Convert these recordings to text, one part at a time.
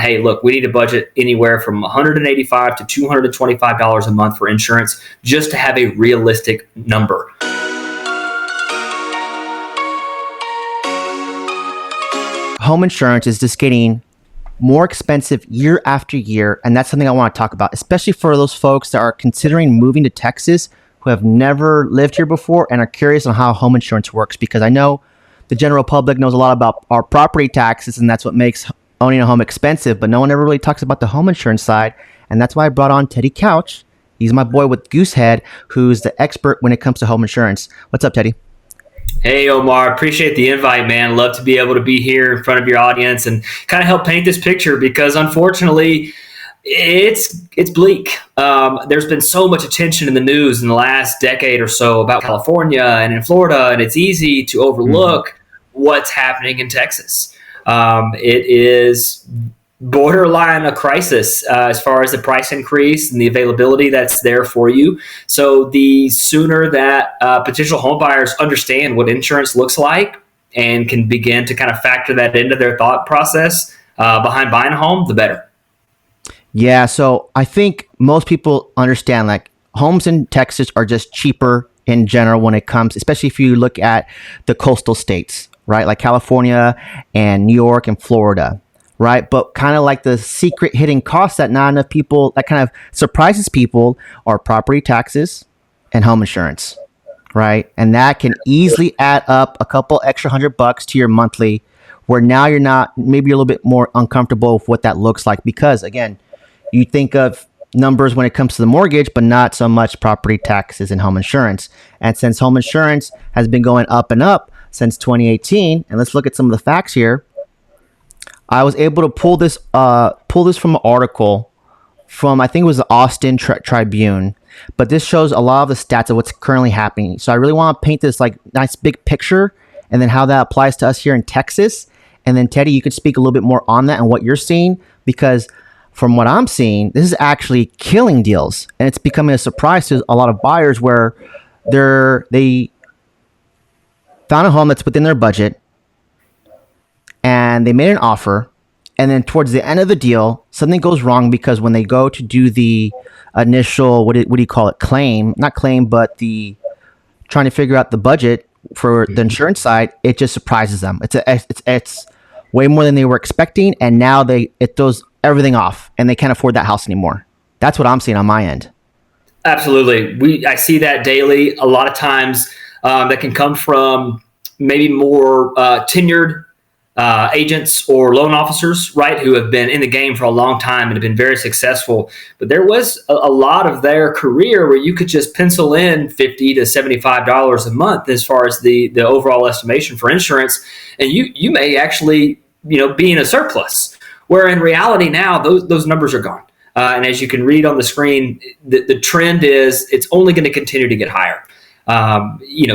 hey, look, we need to budget anywhere from $185 to $225 a month for insurance just to have a realistic number. Home insurance is just getting more expensive year after year, and that's something I want to talk about, especially for those folks that are considering moving to Texas who have never lived here before and are curious on how home insurance works, because I know the general public knows a lot about our property taxes, and that's what makes owning a home expensive, but no one ever really talks about the home insurance side, and that's why I brought on Teddy Couch. He's my boy with Goosehead, who's the expert when it comes to home insurance. What's up, Teddy? Hey, Omar, appreciate the invite, man. Love to be able to be here in front of your audience and kind of help paint this picture, because unfortunately, it's bleak. There's been so much attention in the news in the last decade or so about California and in Florida, and it's easy to overlook what's happening in Texas. It is borderline a crisis as far as the price increase and the availability that's there for you. So the sooner that potential home buyers understand what insurance looks like and can begin to kind of factor that into their thought process behind buying a home, the better. Yeah, so I think most people understand like homes in Texas are just cheaper in general when it comes, especially if you look at the coastal states, right? Like California and New York and Florida. Right. But kind of like the secret hidden costs that not enough people, that kind of surprises people, are property taxes and home insurance. Right. And that can easily add up a couple extra $100 to your monthly, where now you're not, maybe you're a little bit more uncomfortable with what that looks like, because again, you think of numbers when it comes to the mortgage, but not so much property taxes and home insurance. And since home insurance has been going up and up since 2018, and let's look at some of the facts here. I was able to pull this from an article from, I think it was the Austin Tribune, but this shows a lot of the stats of what's currently happening. So I really want to paint this like nice big picture, and then how that applies to us here in Texas. And then Teddy, you could speak a little bit more on that and what you're seeing, because from what I'm seeing, this is actually killing deals, and it's becoming a surprise to a lot of buyers where they found a home that's within their budget, and they made an offer, and then towards the end of the deal, something goes wrong, because when they go to do the initial, what do you call it? Not claim, but the trying to figure out the budget for the insurance side, it just surprises them. It's way more than they were expecting, and now it throws everything off, and they can't afford that house anymore. That's what I'm seeing on my end. Absolutely. I see that daily. A lot of times that can come from maybe more tenured agents or loan officers, right, who have been in the game for a long time and have been very successful. But there was a lot of their career where you could just pencil in $50 to $75 a month as far as the overall estimation for insurance, and you may actually be in a surplus. Where in reality now those numbers are gone, and as you can read on the screen, the trend is it's only going to continue to get higher.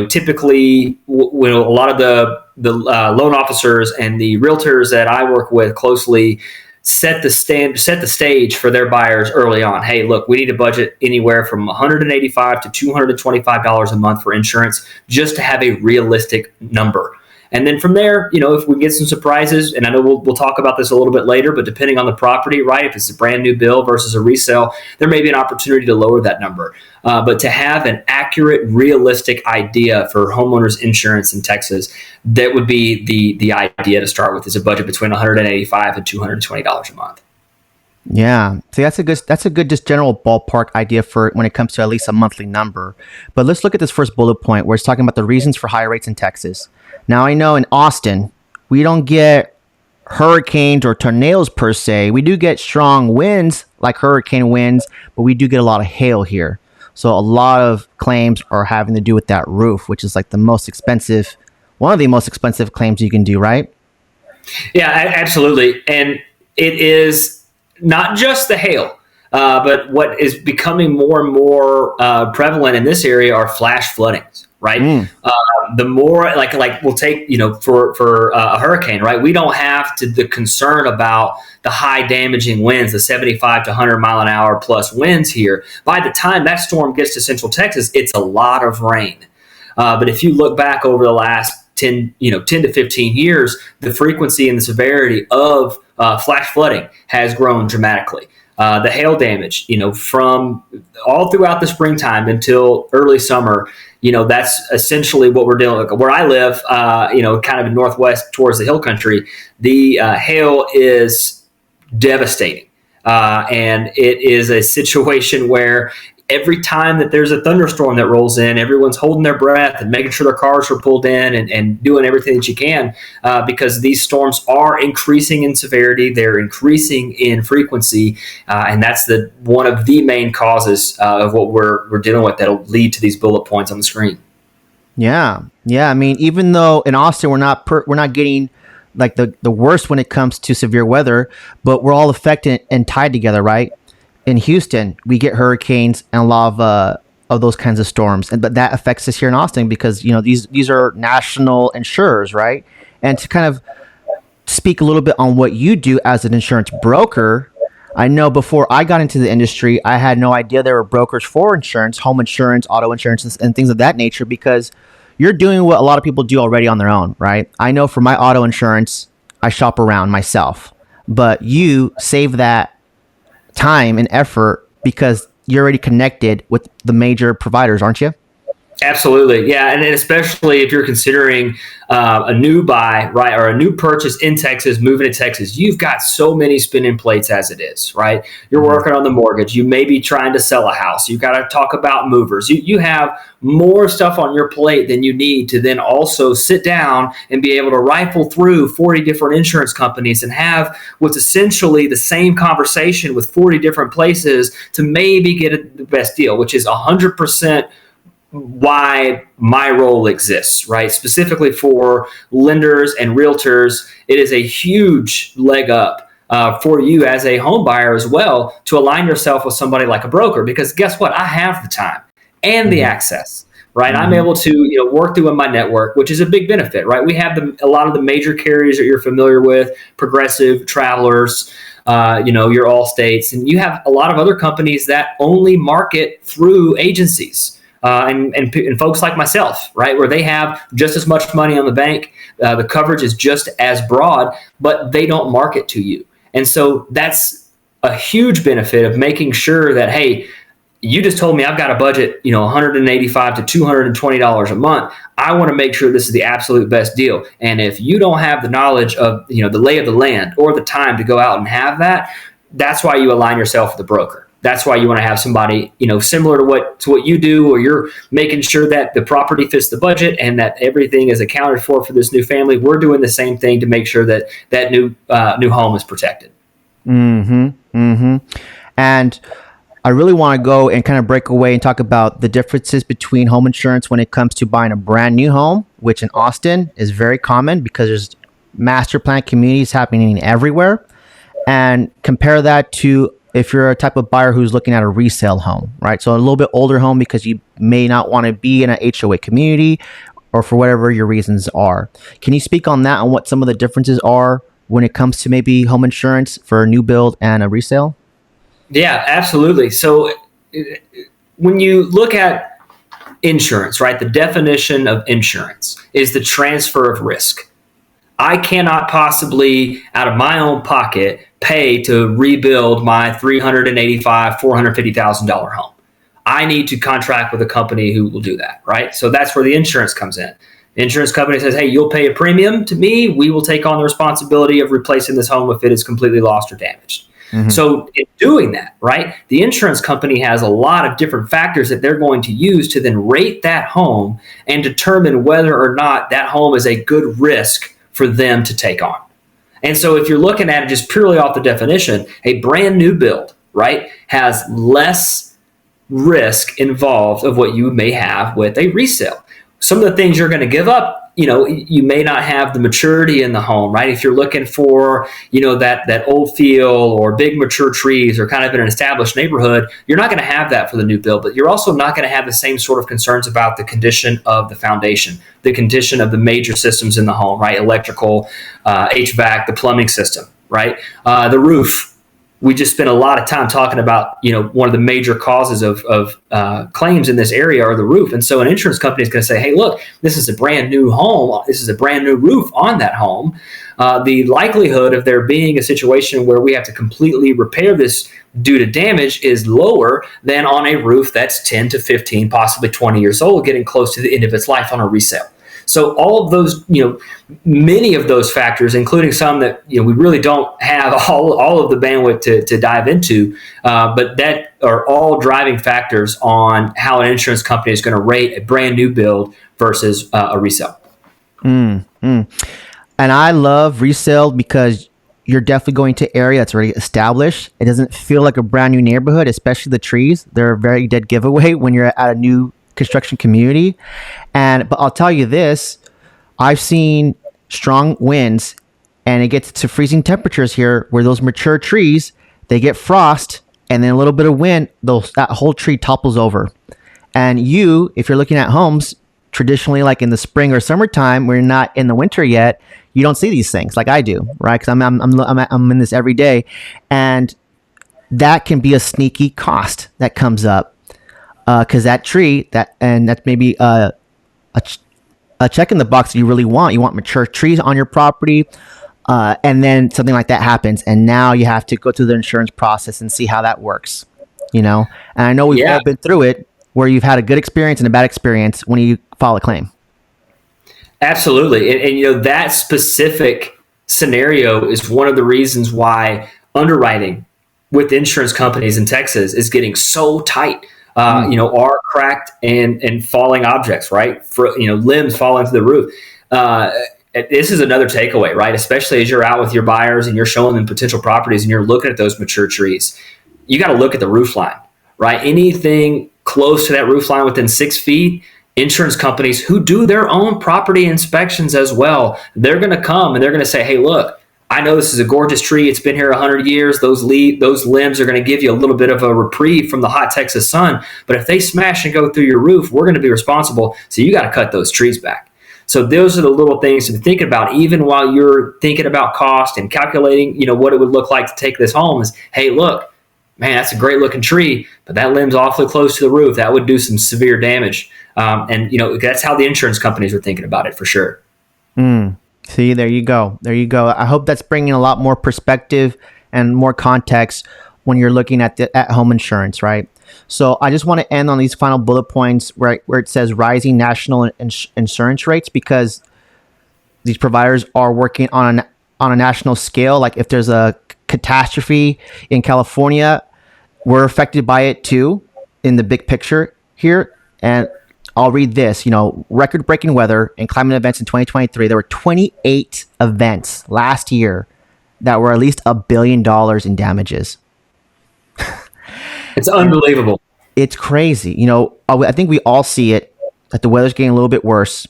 Typically, when a lot of the loan officers and the realtors that I work with closely set the stage for their buyers early on. Hey, look, we need to budget anywhere from $185 to $225 a month for insurance just to have a realistic number. And then from there, if we get some surprises, and I know we'll talk about this a little bit later, but depending on the property, right, if it's a brand new build versus a resale, there may be an opportunity to lower that number. But to have an accurate, realistic idea for homeowners insurance in Texas, that would be the idea to start with, is a budget between $185 and $220 a month. Yeah, see, that's a good just general ballpark idea for when it comes to at least a monthly number. But let's look at this first bullet point where it's talking about the reasons for higher rates in Texas. Now, I know in Austin, we don't get hurricanes or tornadoes per se. We do get strong winds like hurricane winds, but we do get a lot of hail here. So a lot of claims are having to do with that roof, which is like one of the most expensive claims you can do, right? Yeah, absolutely. And it is not just the hail, but what is becoming more and more prevalent in this area are flash floodings, right? The more like we'll take, for a hurricane, right? We don't have the concern about the high damaging winds, the 75 to 100 mile an hour plus winds here. By the time that storm gets to Central Texas, it's a lot of rain. But if you look back over the last 10 to 15 years, the frequency and the severity of flash flooding has grown dramatically. The hail damage, from all throughout the springtime until early summer, that's essentially what we're dealing with. Where I live, kind of in northwest towards the hill country, the hail is devastating. And it is a situation where every time that there's a thunderstorm that rolls in, everyone's holding their breath and making sure their cars are pulled in and doing everything that you can, because these storms are increasing in severity. They're increasing in frequency. And that's one of the main causes of what we're dealing with that'll lead to these bullet points on the screen. Yeah. I mean, even though in Austin, we're not getting like the worst when it comes to severe weather, but we're all affected and tied together, right? In Houston, we get hurricanes and a lot of those kinds of storms, but that affects us here in Austin because these are national insurers, right? And to kind of speak a little bit on what you do as an insurance broker, I know before I got into the industry, I had no idea there were brokers for insurance, home insurance, auto insurance, and things of that nature, because you're doing what a lot of people do already on their own, right? I know for my auto insurance, I shop around myself, but you save that time and effort because you're already connected with the major providers, aren't you? Absolutely. Yeah. And especially if you're considering a new buy, right, or a new purchase in Texas, moving to Texas, you've got so many spinning plates as it is, right? You're working on the mortgage. You may be trying to sell a house. You've got to talk about movers. You have more stuff on your plate than you need to then also sit down and be able to rifle through 40 different insurance companies and have what's essentially the same conversation with 40 different places to maybe get the best deal, which is 100% why my role exists, right? Specifically for lenders and realtors, it is a huge leg up for you as a home buyer as well to align yourself with somebody like a broker, because guess what? I have the time and the access, right? I'm able to work through my network, which is a big benefit, right? We have a lot of the major carriers that you're familiar with, Progressive, Travelers, your Allstates, and you have a lot of other companies that only market through agencies. And folks like myself, right, where they have just as much money on the bank, the coverage is just as broad, but they don't market to you. And so that's a huge benefit of making sure that, hey, you just told me I've got a budget, $185 to $220 a month. I want to make sure this is the absolute best deal. And if you don't have the knowledge of, the lay of the land or the time to go out and have that, that's why you align yourself with a broker. That's why you want to have somebody, similar to what you do, or you're making sure that the property fits the budget and that everything is accounted for this new family. We're doing the same thing to make sure that that new home is protected. And I really want to go and kind of break away and talk about the differences between home insurance when it comes to buying a brand new home, which in Austin is very common because there's master plan communities happening everywhere, and compare that to if you're a type of buyer who's looking at a resale home, right? So a little bit older home because you may not want to be in an HOA community or for whatever your reasons are. Can you speak on that and what some of the differences are when it comes to maybe home insurance for a new build and a resale? Yeah, absolutely. So when you look at insurance, right, the definition of insurance is the transfer of risk. I cannot possibly, out of my own pocket, pay to rebuild my $385,000, $450,000 home. I need to contract with a company who will do that, right? So that's where the insurance comes in. The insurance company says, hey, you'll pay a premium to me. We will take on the responsibility of replacing this home if it is completely lost or damaged. So in doing that, right, the insurance company has a lot of different factors that they're going to use to then rate that home and determine whether or not that home is a good risk for them to take on. And so if you're looking at it just purely off the definition, a brand new build, right, has less risk involved of what you may have with a resale. Some of the things you're going to give up, you may not have the maturity in the home, right? If you're looking for, that old feel or big mature trees or kind of in an established neighborhood, you're not going to have that for the new build, but you're also not going to have the same sort of concerns about the condition of the foundation, the condition of the major systems in the home, right? Electrical, HVAC, the plumbing system, right? The roof, we just spent a lot of time talking about, one of the major causes of claims in this area are the roof. And so an insurance company is going to say, hey, look, this is a brand new home. This is a brand new roof on that home. The likelihood of there being a situation where we have to completely repair this due to damage is lower than on a roof that's 10 to 15, possibly 20 years old, getting close to the end of its life on a resale. So all of those, many of those factors, including some that, we really don't have all of the bandwidth to dive into, but that are all driving factors on how an insurance company is going to rate a brand new build versus a resale. And I love resale because you're definitely going to area that's already established. It doesn't feel like a brand new neighborhood, especially the trees. They're a very dead giveaway when you're at a new construction community. But I'll tell you this, I've seen strong winds and it gets to freezing temperatures here where those mature trees, they get frost and then a little bit of wind, that whole tree topples over. And if you're looking at homes traditionally like in the spring or summertime, we're not in the winter yet, you don't see these things like I do, right? Because I'm in this every day, and that can be a sneaky cost that comes up. Because that tree, that's maybe a check in the box that you really want. You want mature trees on your property, and then something like that happens, and now you have to go through the insurance process and see how that works. And I know we've all been through it, where you've had a good experience and a bad experience when you file a claim. Absolutely, and that specific scenario is one of the reasons why underwriting with insurance companies in Texas is getting so tight. Are cracked and falling objects, right? Limbs falling to the roof. This is another takeaway, right? Especially as you're out with your buyers and you're showing them potential properties and you're looking at those mature trees. You got to look at the roof line, right? Anything close to that roof line within 6 feet, insurance companies who do their own property inspections as well, they're going to come and they're going to say, hey, look, I know this is a gorgeous tree. It's been here 100 years. Those limbs are going to give you a little bit of a reprieve from the hot Texas sun. But if they smash and go through your roof, we're going to be responsible. So you got to cut those trees back. So those are the little things to be thinking about, even while you're thinking about cost and calculating, what it would look like to take this home is, hey, look, man, that's a great looking tree, but that limb's awfully close to the roof. That would do some severe damage. And that's how the insurance companies are thinking about it for sure. See, there you go. I hope that's bringing a lot more perspective and more context when you're looking at home insurance, right? So I just want to end on these final bullet points where it says rising national insurance rates, because these providers are working on a national scale. Like if there's a catastrophe in California, we're affected by it too in the big picture here. And I'll read this, record-breaking weather and climate events in 2023. There were 28 events last year that were at least $1 billion in damages. It's unbelievable. It's crazy. I think we all see it, that the weather's getting a little bit worse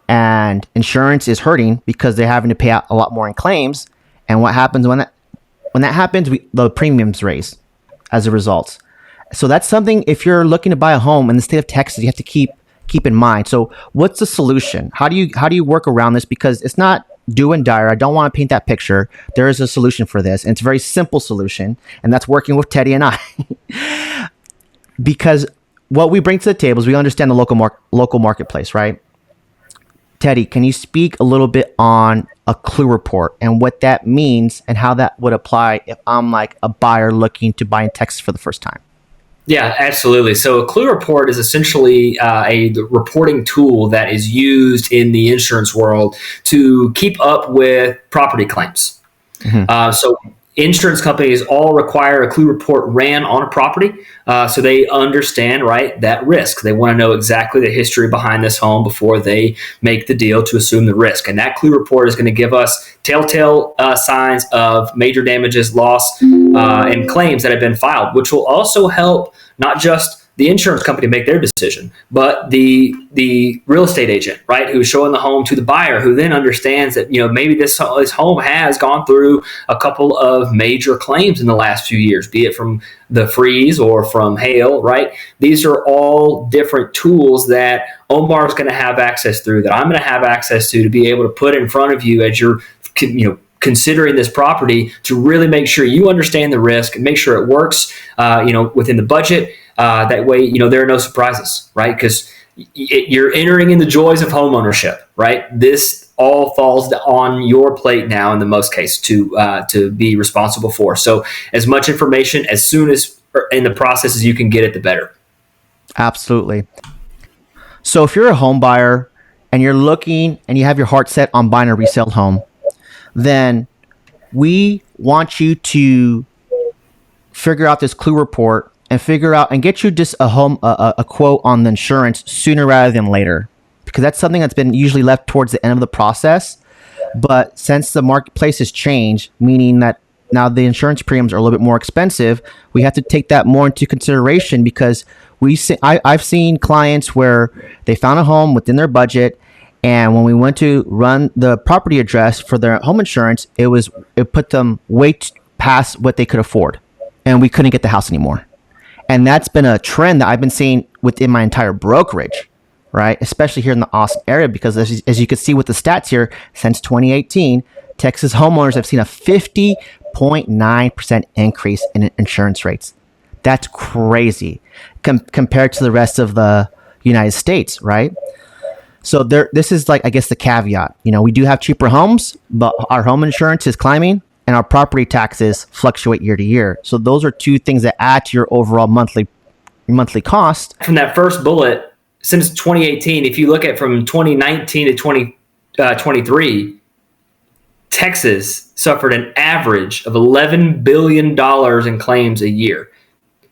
and insurance is hurting because they're having to pay out a lot more in claims. And what happens when that happens, the premiums raise as a result. So that's something, if you're looking to buy a home in the state of Texas, you have to keep in mind. So what's the solution? How do you work around this? Because it's not do and dire. I don't want to paint that picture. There is a solution for this, and it's a very simple solution, and that's working with Teddy and I. Because what we bring to the table is we understand the local marketplace, right? Teddy, can you speak a little bit on a clue report and what that means and how that would apply if I'm like a buyer looking to buy in Texas for the first time? Yeah, absolutely. So a clue report is essentially a reporting tool that is used in the insurance world to keep up with property claims. So insurance companies all require a clue report ran on a property, so they understand, right, that risk. They want to know exactly the history behind this home before they make the deal to assume the risk. And that clue report is going to give us telltale signs of major damages, loss, and claims that have been filed, which will also help not just the insurance company make their decision, but the real estate agent, right, who's showing the home to the buyer, who then understands that maybe this home has gone through a couple of major claims in the last few years, be it from the freeze or from hail, right? These are all different tools that Omar is going to have access through, that I'm going to have access to be able to put in front of you as you're considering this property to really make sure you understand the risk and make sure it works, within the budget. That way, there are no surprises, right? Because you're entering in the joys of homeownership, right? This all falls on your plate now in the most case to be responsible for. So as much information as soon as in the process as you can get it, the better. Absolutely. So if you're a home buyer and you're looking and you have your heart set on buying a resale home, then we want you to figure out this clue report and figure out and get you just a quote on the insurance sooner rather than later, because that's something that's been usually left towards the end of the process. But since the marketplace has changed, meaning that now the insurance premiums are a little bit more expensive, we have to take that more into consideration, because I've seen clients where they found a home within their budget, and when we went to run the property address for their home insurance, it put them way past what they could afford, and we couldn't get the house anymore. And that's been a trend that I've been seeing within my entire brokerage, right? Especially here in the Austin area, because as you can see with the stats here, since 2018, Texas homeowners have seen a 50.9% increase in insurance rates. That's crazy compared to the rest of the United States, right? So this is like, I guess, the caveat. We do have cheaper homes, but our home insurance is climbing and our property taxes fluctuate year to year. So those are two things that add to your overall monthly cost. From that first bullet, since 2018, if you look at from 2019 to 2023, Texas suffered an average of $11 billion in claims a year.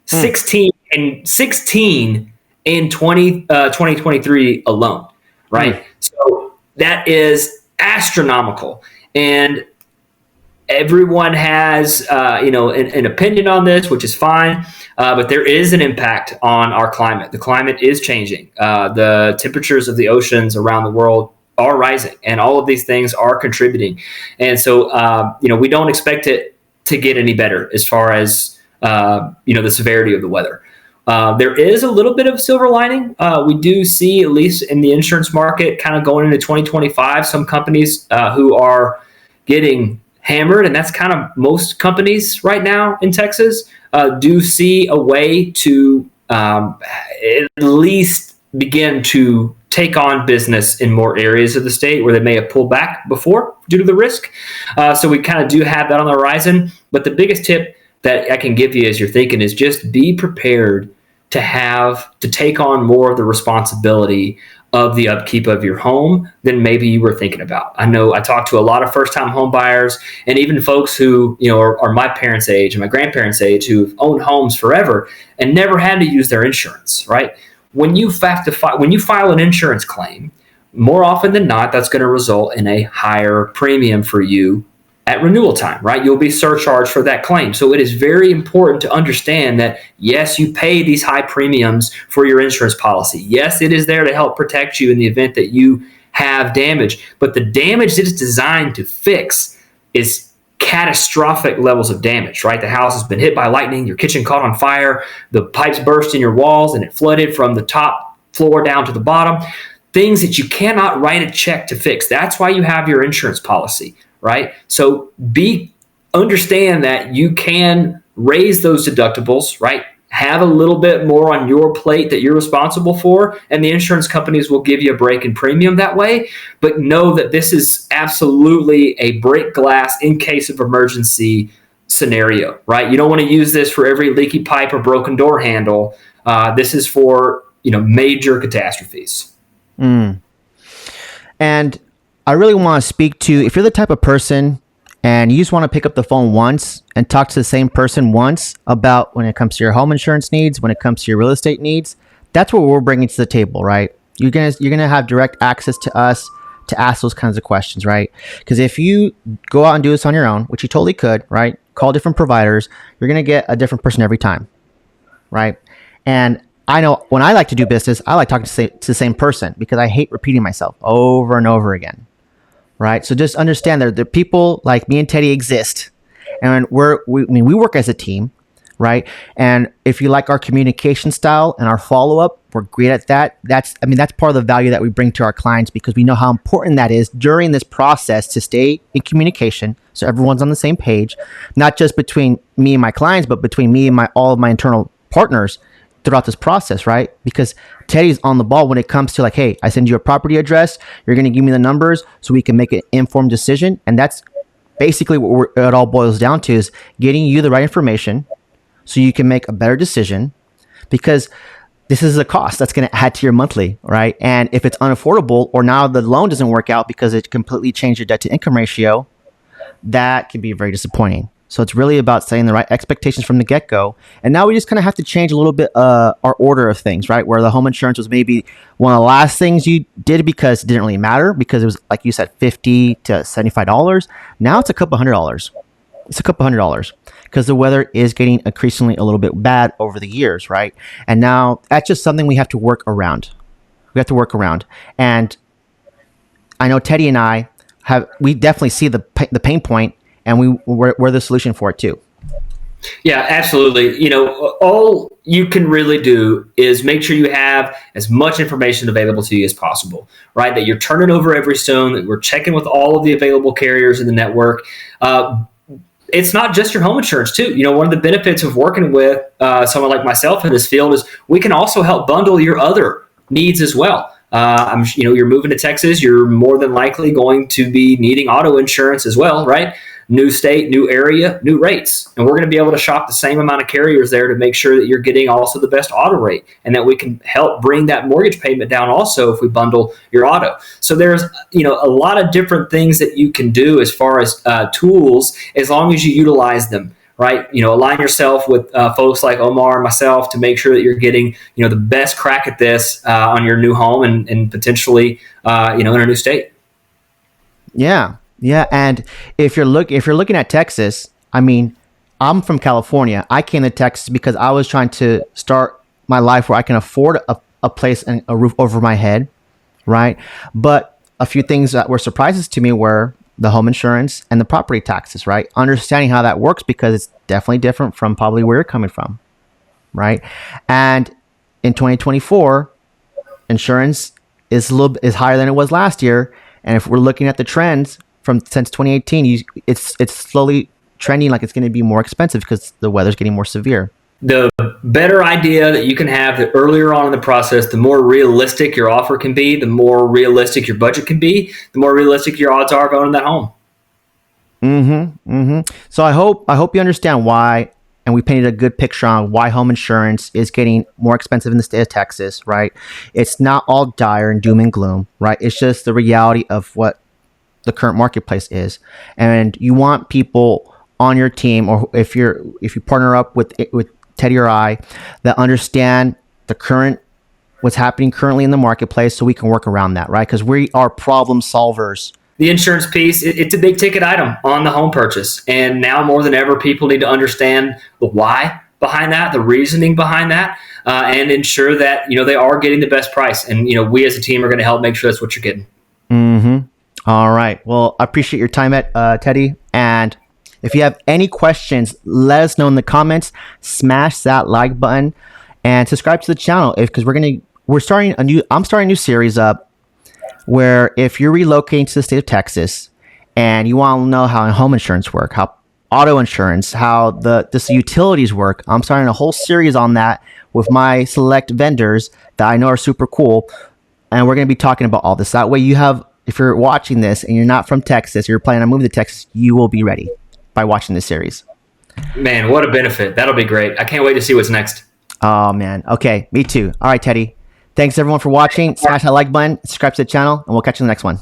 16 in 2023 alone, right? So that is astronomical. And everyone has, an opinion on this, which is fine. But there is an impact on our climate. The climate is changing. The temperatures of the oceans around the world are rising, and all of these things are contributing. And so, we don't expect it to get any better as far as, the severity of the weather. There is a little bit of silver lining. We do see, at least in the insurance market, kind of going into 2025, some companies who are getting hammered, and that's kind of most companies right now in Texas, do see a way to at least begin to take on business in more areas of the state where they may have pulled back before due to the risk. So we kind of do have that on the horizon. But the biggest tip that I can give you as you're thinking is just be prepared to take on more of the responsibility of the upkeep of your home than maybe you were thinking about. I know I talked to a lot of first-time home buyers, and even folks who are my parents' age and my grandparents' age, who've owned homes forever and never had to use their insurance. Right? When you file an insurance claim, more often than not, that's going to result in a higher premium for you at renewal time, right? You'll be surcharged for that claim. So it is very important to understand that, yes, you pay these high premiums for your insurance policy. Yes, it is there to help protect you in the event that you have damage. But the damage that it's designed to fix is catastrophic levels of damage, right? The house has been hit by lightning, your kitchen caught on fire, the pipes burst in your walls, and it flooded from the top floor down to the bottom. Things that you cannot write a check to fix. That's why you have your insurance policy. Right? So understand that you can raise those deductibles, right? Have a little bit more on your plate that you're responsible for, and the insurance companies will give you a break in premium that way. But know that this is absolutely a break glass in case of emergency scenario, right? You don't want to use this for every leaky pipe or broken door handle. This is for, major catastrophes. And I really want to speak to, if you're the type of person and you just want to pick up the phone once and talk to the same person once about when it comes to your home insurance needs, when it comes to your real estate needs, that's what we're bringing to the table, right? You're gonna have direct access to us to ask those kinds of questions, right? Because if you go out and do this on your own, which you totally could, right? Call different providers, you're gonna get a different person every time, right? And I know when I like to do business, I like talking to the same person because I hate repeating myself over and over again. Right. So just understand that the people like me and Teddy exist, and we work as a team. right? And if you like our communication style and our follow up, we're great at that. That's part of the value that we bring to our clients, because we know how important that is during this process to stay in communication, so everyone's on the same page, not just between me and my clients, but between me and all of my internal partners throughout this process, right? Because Teddy's on the ball when it comes to like, hey, I send you a property address, you're going to give me the numbers so we can make an informed decision. And that's basically what it all boils down to, is getting you the right information so you can make a better decision, because this is a cost that's going to add to your monthly, right? And if it's unaffordable, or now the loan doesn't work out because it completely changed your debt to income ratio, that can be very disappointing. So it's really about setting the right expectations from the get-go. And now we just kind of have to change a little bit our order of things, right? Where the home insurance was maybe one of the last things you did because it didn't really matter, because it was, like you said, $50 to $75. Now it's a couple $100. It's a couple $100 because the weather is getting increasingly a little bit bad over the years, right? And now that's just something we have to work around. We have to work around. And I know Teddy and I we definitely see the pain point, and we're the solution for it too. Yeah, absolutely. All you can really do is make sure you have as much information available to you as possible, right? That you're turning over every stone, that we're checking with all of the available carriers in the network. It's not just your home insurance too. One of the benefits of working with someone like myself in this field is we can also help bundle your other needs as well. You're moving to Texas, you're more than likely going to be needing auto insurance as well, right? New state, new area, new rates. And we're going to be able to shop the same amount of carriers there to make sure that you're getting also the best auto rate, and that we can help bring that mortgage payment down also if we bundle your auto. So there's, a lot of different things that you can do as far as tools, as long as you utilize them. Right, align yourself with folks like Omar and myself to make sure that you're getting, the best crack at this on your new home and potentially, in a new state. Yeah, and if you're looking at Texas, I'm from California. I came to Texas because I was trying to start my life where I can afford a place and a roof over my head, right? But a few things that were surprises to me were the home insurance and the property taxes, right? Understanding how that works, because it's definitely different from probably where you're coming from, right? And in 2024, insurance is higher than it was last year. And if we're looking at the trends since 2018, it's slowly trending like it's going to be more expensive because the weather's getting more severe. The better idea that you can have, the earlier on in the process, the more realistic your offer can be, the more realistic your budget can be, the more realistic your odds are of owning that home. So I hope you understand why, and we painted a good picture on why home insurance is getting more expensive in the state of Texas, right? It's not all dire and doom and gloom, right? It's just the reality of what the current marketplace is. And you want people on your team, or if you partner up with Teddy or I, that understand what's happening currently in the marketplace, so we can work around that, right? Because we are problem solvers. The insurance piece, it's a big ticket item on the home purchase. And now more than ever, people need to understand the why behind that, the reasoning behind that, and ensure that, they are getting the best price. And, we as a team are going to help make sure that's what you're getting. All right. Well, I appreciate your time, Teddy. And if you have any questions, let us know in the comments. Smash that like button and subscribe to the channel, because I'm starting a new series up where if you're relocating to the state of Texas and you want to know how home insurance work, how auto insurance, how the utilities work, I'm starting a whole series on that with my select vendors that I know are super cool, and we're going to be talking about all this. That way, if you're watching this and you're not from Texas, you're planning on moving to Texas, you will be ready by watching this series. Man, what a benefit. That'll be great. I can't wait to see what's next. Oh, man. Okay, me too. All right, Teddy. Thanks, everyone, for watching. Smash that like button, subscribe to the channel, and we'll catch you in the next one.